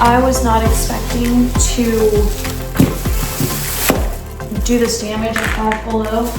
I was not expecting to do this damage at Five Below.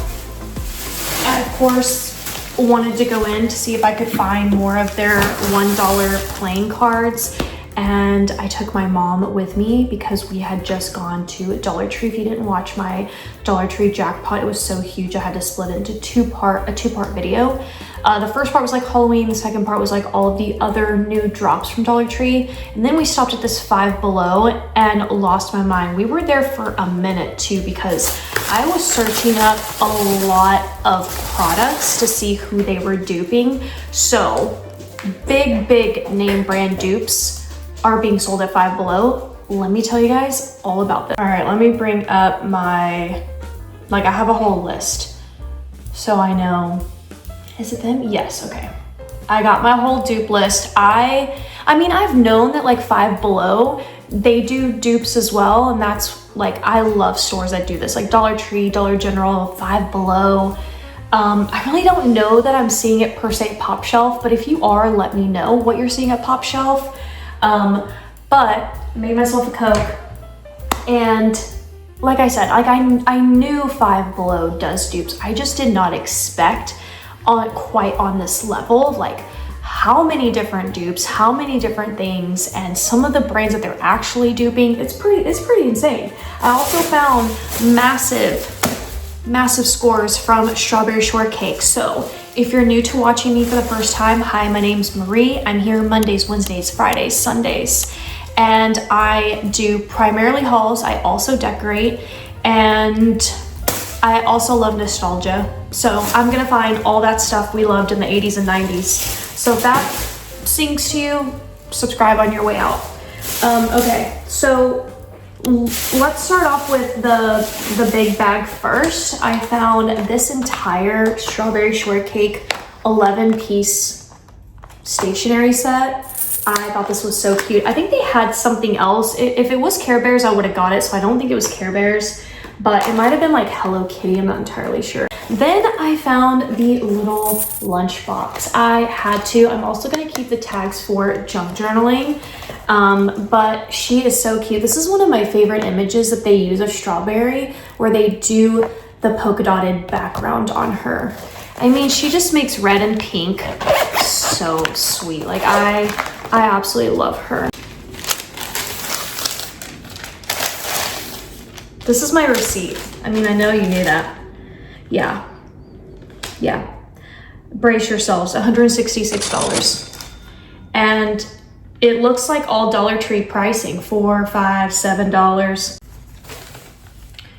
I, of course, wanted to go in to see if I could find more of their $1 playing cards. And I took my mom with me because we had just gone to Dollar Tree. If you didn't watch my Dollar Tree jackpot, it was so huge I had to split it into a two-part video. The first part was like Halloween, the second part was like all of the other new drops from Dollar Tree. And then we stopped at this Five Below and lost my mind. We were there for a minute too because I was searching up a lot of products to see who they were duping. So big name brand dupes are being sold at Five Below. Let me tell you guys all about this. All right, let me bring up my, I have a whole list. So I know, is it them? Yes, okay. I got my whole dupe list. I mean, I've known that like Five Below, they do dupes as well. And that's like, I love stores that do this, like Dollar Tree, Dollar General, Five Below. I really don't know that I'm seeing it per se at Pop Shelf, but if you are, let me know what you're seeing at Pop Shelf. But I made myself a Coke, and like I said, like I knew Five Below does dupes. I just did not expect quite on this level of like how many different dupes, how many different things, and some of the brands that they're actually duping. It's pretty insane. I also found massive scores from Strawberry Shortcake. So if you're new to watching me for the first time, hi, my name's Marie. I'm here Mondays, Wednesdays, Fridays, Sundays, and I do primarily hauls. I also decorate, and I also love nostalgia. So I'm gonna find all that stuff we loved in the 80s and 90s. So if that sings to you, subscribe on your way out. Okay, so let's start off with the big bag first. I found this entire Strawberry Shortcake 11-piece stationery set. I thought this was so cute. I think they had something else. If it was Care Bears, I would have got it. So I don't think it was Care Bears, but it might have been like Hello Kitty. I'm not entirely sure. Then I found the little lunchbox. I had to. I'm also going to keep the tags for junk journaling. But she is so cute. This is one of my favorite images that they use of Strawberry, where they do the polka dotted background on her. I mean, she just makes red and pink so sweet. Like I absolutely love her. This is my receipt. I mean, I know you knew that. Yeah. Brace yourselves, $166. And it looks like all Dollar Tree pricing, $4, $5, $7.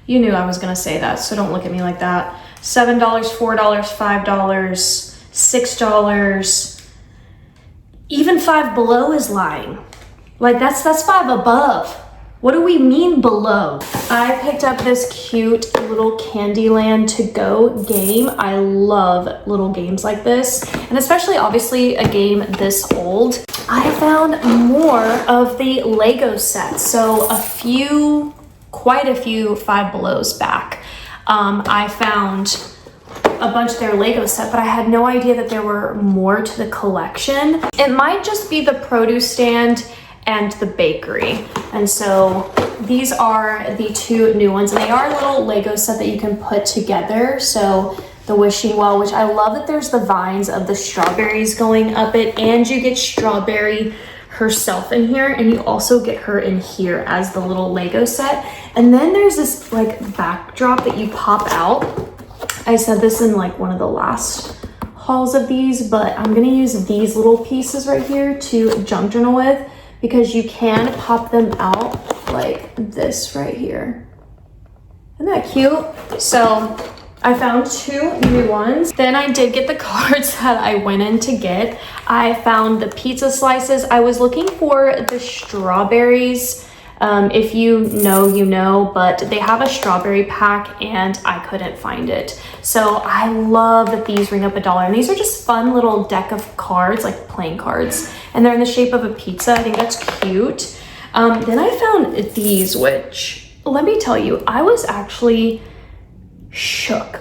You knew I was gonna say that, so don't look at me like that. $7, $4, $5, $6. Even Five Below is lying. Like that's Five Above. What do we mean below? I picked up this cute little Candyland to-go game. I love little games like this, and especially obviously a game this old. I found more of the Lego sets. So quite a few Five Belows back. I found a bunch of their Lego set, but I had no idea that there were more to the collection. It might just be the produce stand and the bakery. And so these are the two new ones, and they are a little Lego set that you can put together. So the wishing well, which I love that there's the vines of the strawberries going up it, and you get Strawberry herself in here, and you also get her in here as the little Lego set. And then there's this like backdrop that you pop out. I said this in like one of the last hauls of these, but I'm gonna use these little pieces right here to junk journal with, because you can pop them out like this right here. Isn't that cute? So I found two new ones. Then I did get the cards that I went in to get. I found the pizza slices. I was looking for the strawberries. If you know, you know, but they have a strawberry pack and I couldn't find it. So I love that these ring up $1. And these are just fun little deck of cards, like playing cards. And they're in the shape of a pizza. I think that's cute. Then I found these, which, let me tell you, I was actually shook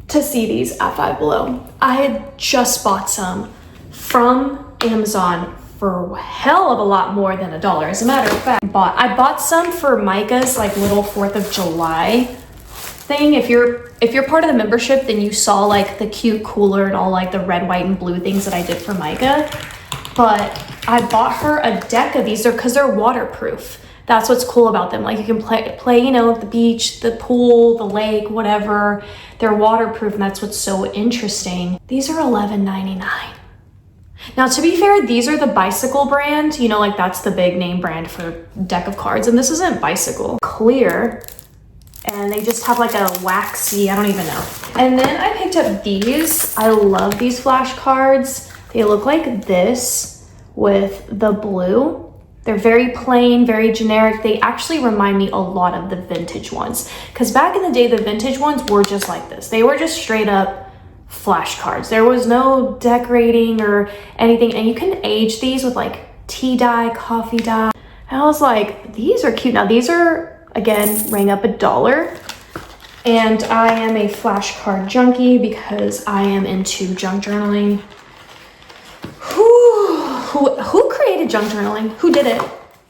to see these at Five Below. I had just bought some from Amazon for hell of a lot more than $1. As a matter of fact, I bought some for Micah's like little 4th of July thing. If you're part of the membership, then you saw like the cute cooler and all like the red, white, and blue things that I did for Micah. But I bought her a deck of these because they're waterproof. That's what's cool about them. Like you can play, you know, at the beach, the pool, the lake, whatever. They're waterproof, and that's what's so interesting. These are $11.99. Now, to be fair, these are the Bicycle brand. You know, like that's the big name brand for deck of cards. And this isn't Bicycle. Clear. And they just have like a waxy, I don't even know. And then I picked up these. I love these flashcards. They look like this with the blue. They're very plain, very generic. They actually remind me a lot of the vintage ones. Because back in the day, the vintage ones were just like this. They were just straight up flashcards. There was no decorating or anything. And you can age these with like tea dye, coffee dye. And I was like, these are cute. Now these are, again, rang up $1. And I am a flashcard junkie because I am into junk journaling. Who created junk journaling? Who did it?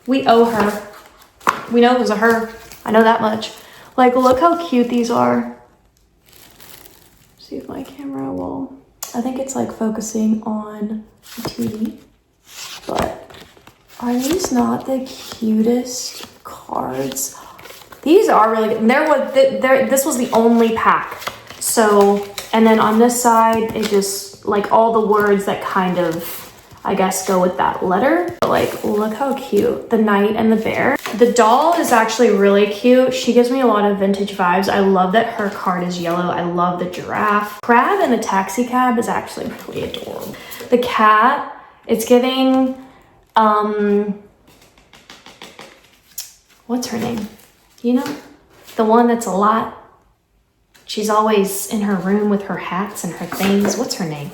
We owe her. We know it was a her. I know that much. Like, look how cute these are. See if my camera will. I think it's like focusing on the TV. But are these not the cutest cards? These are really good. This was the only pack. So, and then on this side, it just like all the words that kind of, I guess, go with that letter. But like, look how cute. The knight and the bear. The doll is actually really cute. She gives me a lot of vintage vibes. I love that her card is yellow. I love the giraffe. Crab in the taxi cab is actually really adorable. The cat, it's giving, what's her name? You know, the one that's a lot. She's always in her room with her hats and her things. What's her name?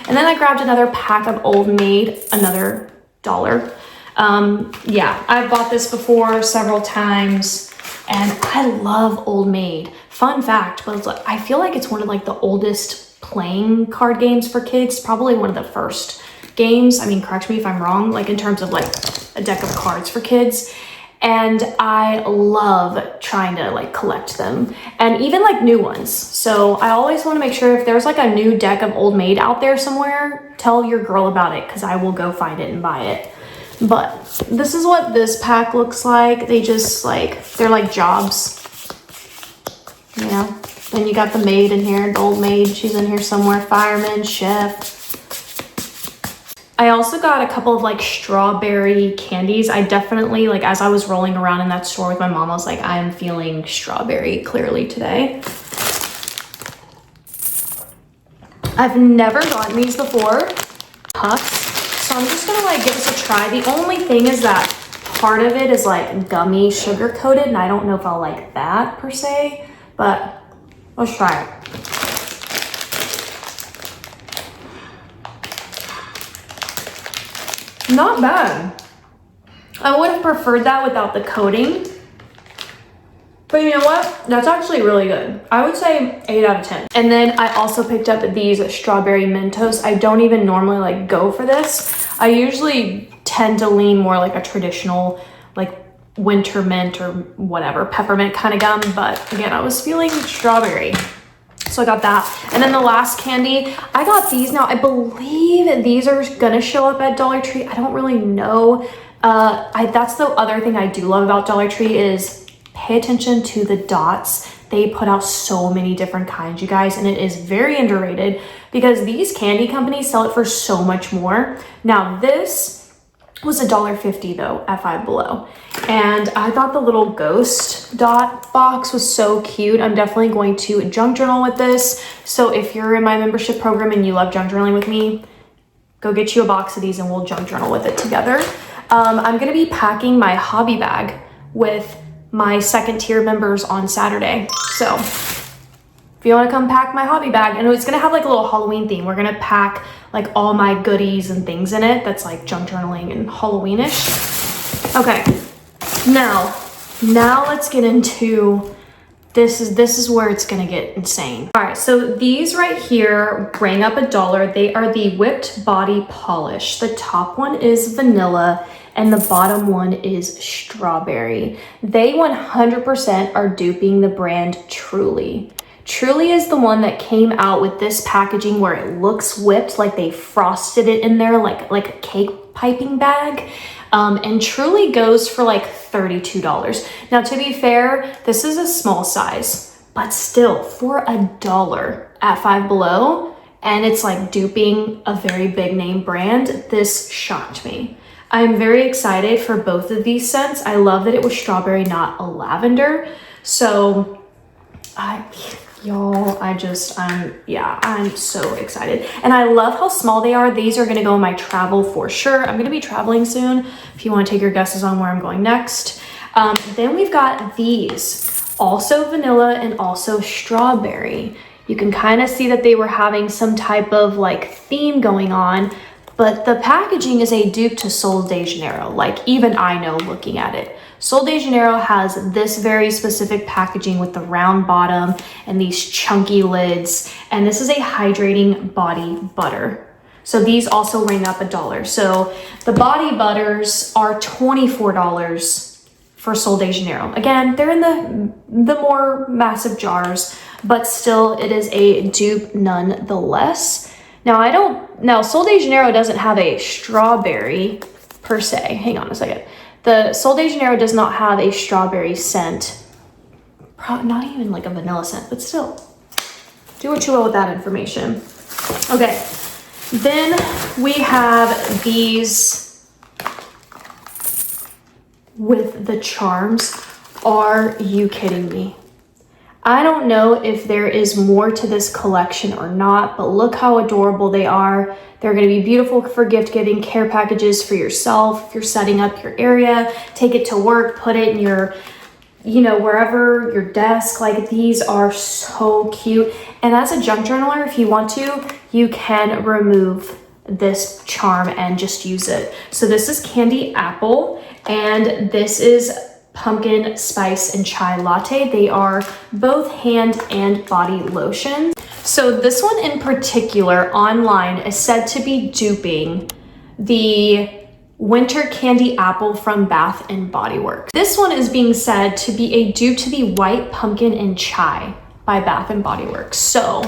And then I grabbed another pack of Old Maid, another $1. Yeah, I've bought this before several times and I love Old Maid. Fun fact, but I feel like it's one of like the oldest playing card games for kids. Probably one of the first games. I mean, correct me if I'm wrong, like in terms of like a deck of cards for kids. And I love trying to like collect them and even like new ones. So I always want to make sure if there's like a new deck of Old Maid out there somewhere, tell your girl about it because I will go find it and buy it. But this is what this pack looks like. They just like, they're like jobs, you know? Then you got the maid in here, the Old Maid. She's in here somewhere. Fireman, chef. I also got a couple of like strawberry candies. I definitely, like as I was rolling around in that store with my mom, I was like, I am feeling strawberry clearly today. I've never gotten these before. Puffs. So I'm just gonna like give this a try. The only thing is that part of it is like gummy sugar coated and I don't know if I'll like that per se, but let's try it. Not bad. I would have preferred that without the coating. But you know what? That's actually really good. I would say 8 out of 10. And then I also picked up these strawberry Mentos. I don't even normally like go for this. I usually tend to lean more like a traditional like winter mint or whatever, peppermint kind of gum. But again, I was feeling strawberry. So I got that. And then the last candy, I got these. Now, I believe these are gonna show up at Dollar Tree. I don't really know. That's the other thing I do love about Dollar Tree is pay attention to the dots. They put out so many different kinds, you guys, and it is very underrated because these candy companies sell it for so much more. Now, this was $1.50 though at Five Below. And I thought the little ghost dot box was so cute. I'm definitely going to junk journal with this. So if you're in my membership program and you love junk journaling with me, go get you a box of these and we'll junk journal with it together. I'm gonna be packing my hobby bag with my second tier members on Saturday. So if you wanna come pack my hobby bag, and it's gonna have like a little Halloween theme. We're gonna pack like all my goodies and things in it that's like junk journaling and Halloweenish. Okay, now let's get into This is where it's gonna get insane. All right, so these right here rang up $1. They are the Whipped Body Polish. The top one is vanilla and the bottom one is strawberry. They 100% are duping the brand Truly. Truly is the one that came out with this packaging where it looks whipped, like they frosted it in there like a cake piping bag. And Truly goes for like $32. Now, to be fair, this is a small size, but still for $1 at Five Below, and it's like duping a very big name brand, this shocked me. I'm very excited for both of these scents. I love that it was strawberry, not a lavender. So I'm so excited. And I love how small they are. These are gonna go in my travel for sure. I'm gonna be traveling soon. If you wanna take your guesses on where I'm going next. Then we've got these, also vanilla and also strawberry. You can kind of see that they were having some type of like theme going on, but the packaging is a dupe to Sol de Janeiro. Like even I know looking at it. Sol de Janeiro has this very specific packaging with the round bottom and these chunky lids. And this is a hydrating body butter. So these also ring up $1. So the body butters are $24 for Sol de Janeiro. Again, they're in the more massive jars, but still it is a dupe nonetheless. Now Sol de Janeiro doesn't have a strawberry per se. Hang on a second. The Sol de Janeiro does not have a strawberry scent. Not even like a vanilla scent, but still. Do what you will with that information. Okay, then we have these with the charms. Are you kidding me? I don't know if there is more to this collection or not, but look how adorable they are. They're gonna be beautiful for gift giving, care packages for yourself. If you're setting up your area, take it to work, put it in your, wherever, your desk. Like these are so cute. And as a junk journaler, if you want to, you can remove this charm and just use it. So this is candy apple and this is pumpkin spice and chai latte. They are both hand and body lotions. So this one in particular online is said to be duping the winter candy apple from Bath and Body Works. This one is being said to be a dupe to the white pumpkin and chai by Bath and Body Works. So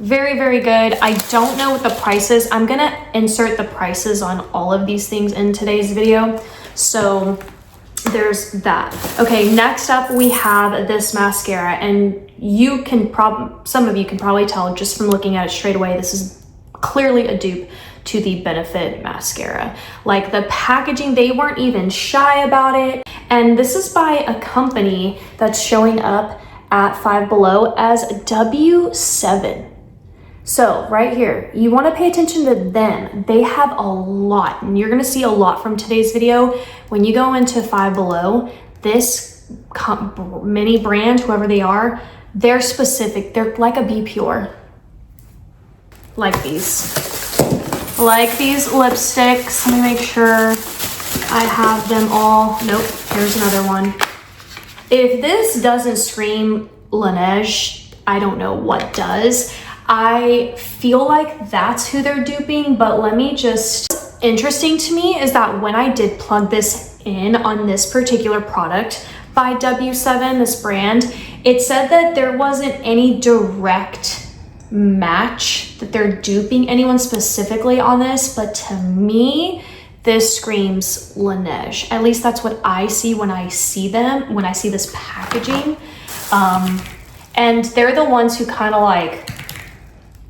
very, very good. I don't know what the price is. I'm gonna insert the prices on all of these things in today's video. So there's that. Okay, next up we have this mascara, and some of you can probably tell just from looking at it straight away, this is clearly a dupe to the Benefit mascara. Like the packaging, they weren't even shy about it. And this is by a company that's showing up at Five Below as W7. So right here, you want to pay attention to them. They have a lot, and you're going to see a lot from today's video. When you go into Five Below, this mini brand, whoever they are, they're specific. They're like a Be Pure. Like these lipsticks. Let me make sure I have them all. Nope, here's another one. If this doesn't scream Laneige, I don't know what does. I feel like that's who they're duping, but interesting to me is that when I did plug this in on this particular product by W7, this brand, it said that there wasn't any direct match, that they're duping anyone specifically on this, but to me, this screams Laneige. At least that's what I see when I see this packaging. And they're the ones who kind of like,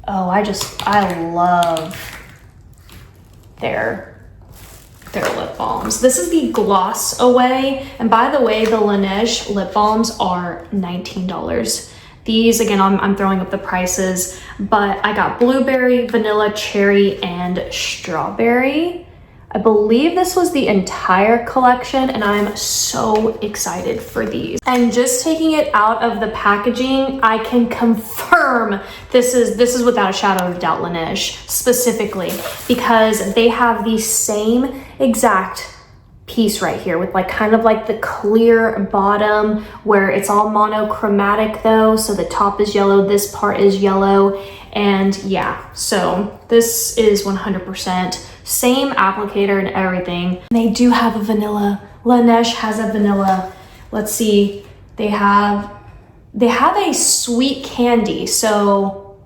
I love their lip balms. This is the Gloss Away. And by the way, the Laneige lip balms are $19. These, again, I'm throwing up the prices, but I got blueberry, vanilla, cherry, and strawberry. I believe this was the entire collection, and I'm so excited for these. And just taking it out of the packaging, I can confirm this is without a shadow of doubt Laneige specifically, because they have the same exact piece right here with like kind of like the clear bottom where it's all monochromatic though. So the top is yellow, this part is yellow. And yeah, so this is 100% same applicator and everything. They do have a vanilla. Laneige has a vanilla. Let's see, they have a sweet candy. So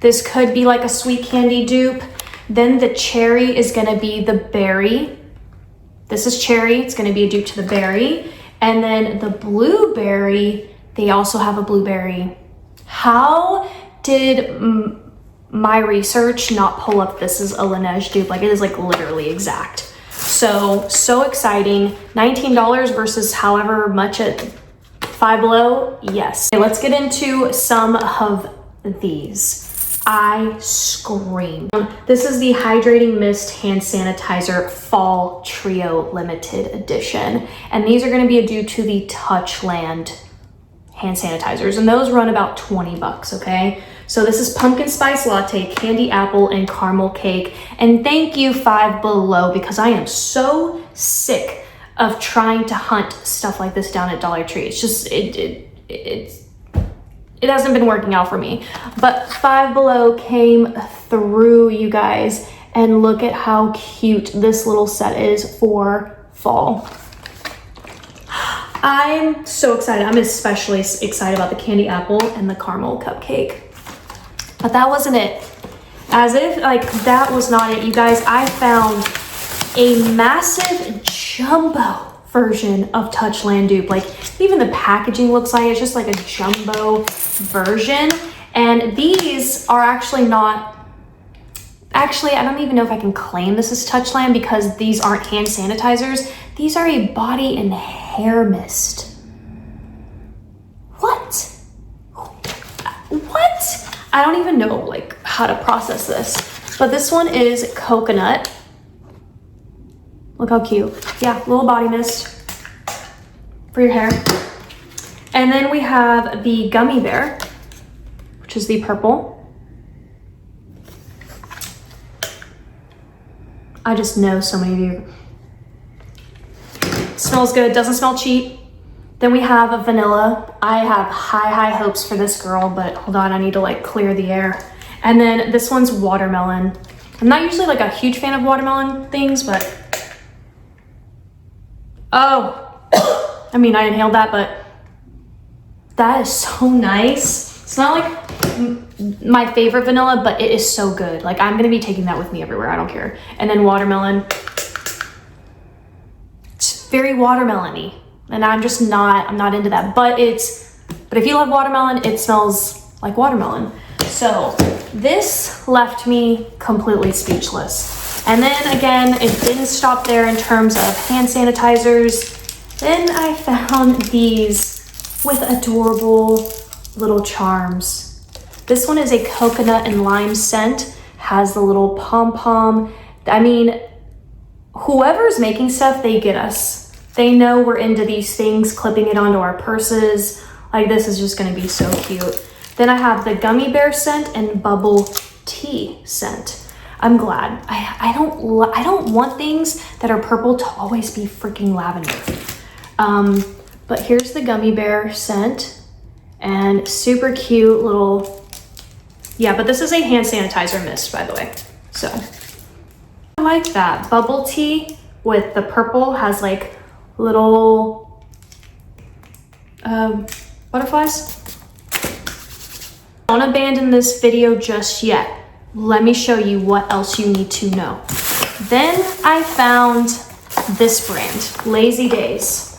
this could be like a sweet candy dupe. Then the cherry is gonna be the berry. This is cherry, it's gonna be a dupe to the berry. And then the blueberry, they also have a blueberry. How did my research not pull up this is a Laneige dupe? Like it is like literally exact. So exciting. $19 versus however much at Five Below, yes. Okay, let's get into some of these. I scream. This is the Hydrating Mist Hand Sanitizer Fall Trio Limited Edition. And these are gonna be a dupe to the Touchland hand sanitizers. And those run about 20 bucks, okay? So this is pumpkin spice latte, candy apple, and caramel cake. And thank you Five Below, because I am so sick of trying to hunt stuff like this down at Dollar Tree. It's just, it hasn't been working out for me. But Five Below came through, you guys, and look at how cute this little set is for fall. I'm so excited. I'm especially excited about the candy apple and the caramel cupcake. But that wasn't it. As if like that was not it, you guys, I found a massive jumbo version of Touchland dupe. Like even the packaging looks like it's just like a jumbo version. And these are actually not, actually I don't even know if I can claim this is Touchland because these aren't hand sanitizers. These are a body and hair mist. What? I don't even know like how to process this. But this one is coconut. Look how cute. Yeah, little body mist for your hair. And then we have the gummy bear, which is the purple. I just know so many of you. Smells good, doesn't smell cheap. Then we have a vanilla. I have high hopes for this girl, but hold on, I need to like clear the air. And then this one's watermelon. I'm not usually like a huge fan of watermelon things, but oh, I mean, I inhaled that, but that is so nice. It's not like my favorite vanilla, but it is so good. Like I'm gonna be taking that with me everywhere, I don't care. And then watermelon. It's very watermelon-y. And I'm not into that. But if you love watermelon, it smells like watermelon. So this left me completely speechless. And then again, it didn't stop there in terms of hand sanitizers. Then I found these with adorable little charms. This one is a coconut and lime scent, has the little pom-pom. I mean, whoever's making stuff, they get us. They know we're into these things, clipping it onto our purses. Like this is just gonna be so cute. Then I have the gummy bear scent and bubble tea scent. I'm glad. I don't want things that are purple to always be freaking lavender. But here's the gummy bear scent and super cute little, yeah, but this is a hand sanitizer mist, by the way. So I like that. Bubble tea with the purple has like little butterflies. Don't abandon this video just yet. Let me show you what else you need to know. Then I found this brand, Lazy Days.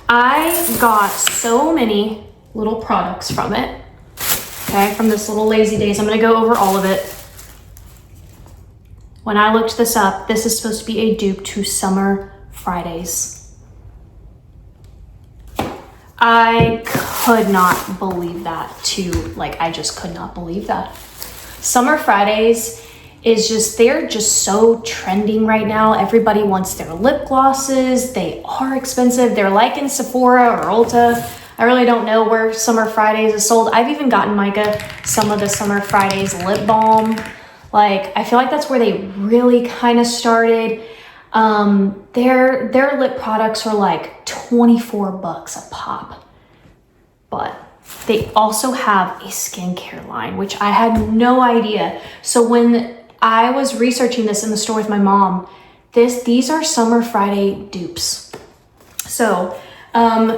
I got so many little products from it. Okay, from this little Lazy Days. I'm gonna go over all of it. When I looked this up, this is supposed to be a dupe to Summer Fridays. I could not believe that I just could not believe that. Summer Fridays is just, they're just so trending right now. Everybody wants their lip glosses. They are expensive. They're like in Sephora or Ulta. I really don't know where Summer Fridays is sold. I've even gotten Micah some of the Summer Fridays lip balm. Like, I feel like that's where they really kind of started. Their lip products are like 24 bucks a pop. But they also have a skincare line, which I had no idea. So when I was researching this in the store with my mom, these are Summer Friday dupes. So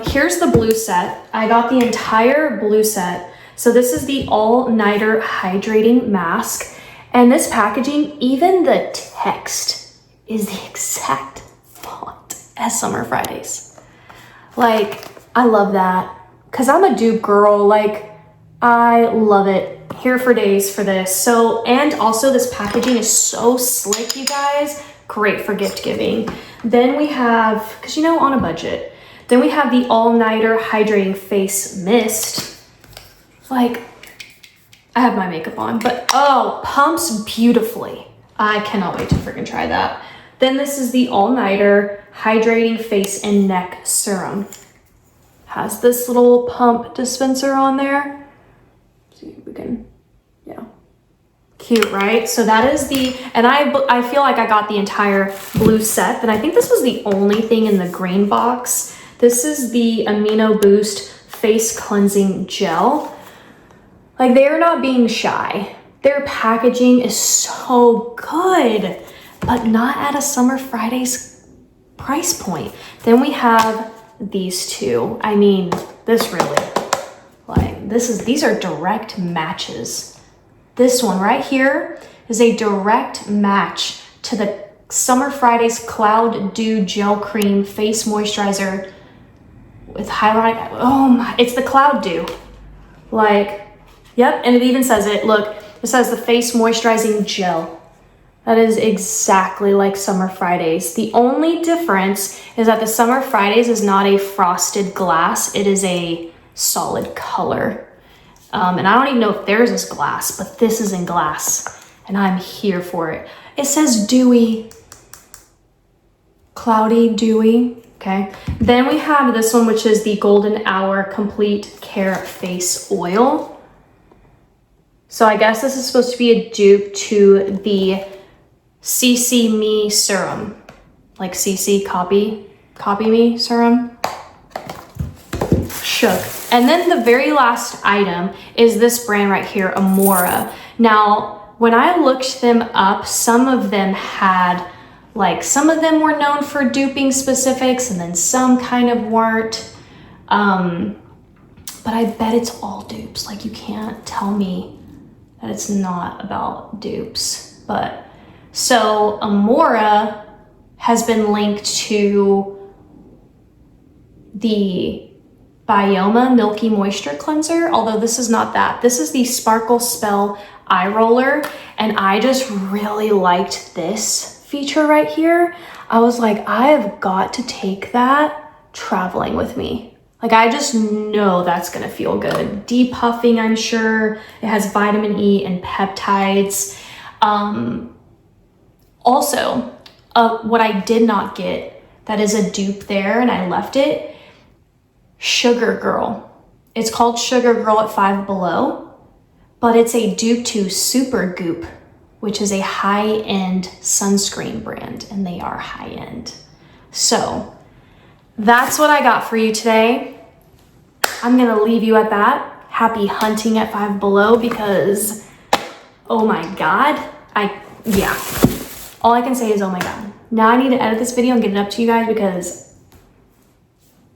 here's the blue set. I got the entire blue set. So this is the all-nighter hydrating mask. And this packaging, even the text is the exact font as Summer Fridays. Like, I love that. Cause I'm a dupe girl, like I love it. Here for days for this. So, and also this packaging is so slick, you guys. Great for gift giving. Then we have, cause you know, on a budget. Then we have the all-nighter hydrating face mist. Like, I have my makeup on, but oh, pumps beautifully. I cannot wait to freaking try that. Then this is the all-nighter hydrating face and neck serum. Has this little pump dispenser on there. See if we can, yeah. Cute, right? So that is the, and I feel like I got the entire blue set, but I think this was the only thing in the green box. This is the Amino Boost Face Cleansing Gel. Like, they are not being shy. Their packaging is so good, but not at a Summer Fridays price point. Then we have these two. I mean, this really, like, these are direct matches. This one right here is a direct match to the Summer Fridays Cloud Dew Gel Cream Face Moisturizer with hyaluronic, oh my, it's the Cloud Dew. Like, yep, and it even says it, look, it says the Face Moisturizing Gel. That is exactly like Summer Fridays. The only difference is that the Summer Fridays is not a frosted glass. It is a solid color. And I don't even know if theirs is glass, but this is in glass and I'm here for it. It says dewy, cloudy, dewy, okay? Then we have this one, which is the Golden Hour Complete Care Face Oil. So I guess this is supposed to be a dupe to the CC Me serum, like CC copy me serum. Shook. And then the very last item is this brand right here, Amora. Now, when I looked them up, some of them had, like, some of them were known for duping specifics and then some kind of weren't. But I bet it's all dupes. Like, you can't tell me that it's not about dupes. But so Amora has been linked to the Bioma Milky Moisture Cleanser, although this is not that. This is the Sparkle Spell Eye Roller, and I just really liked this feature right here. I was like, I have got to take that traveling with me. Like, I just know that's gonna feel good. Depuffing, I'm sure. It has vitamin E and peptides. Also, what I did not get that is a dupe there and I left it, Sugar Girl. It's called Sugar Girl at Five Below, but it's a dupe to Super Goop, which is a high-end sunscreen brand, and they are high-end. So that's what I got for you today. I'm gonna leave you at that. Happy hunting at Five Below because, oh my God, yeah. All I can say is, oh my God. Now I need to edit this video and get it up to you guys because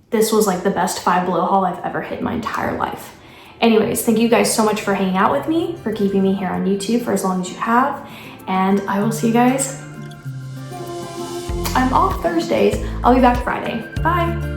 this was like the best Five Below haul I've ever hit in my entire life. Anyways, thank you guys so much for hanging out with me, for keeping me here on YouTube for as long as you have. And I will see you guys. I'm off Thursdays. I'll be back Friday. Bye.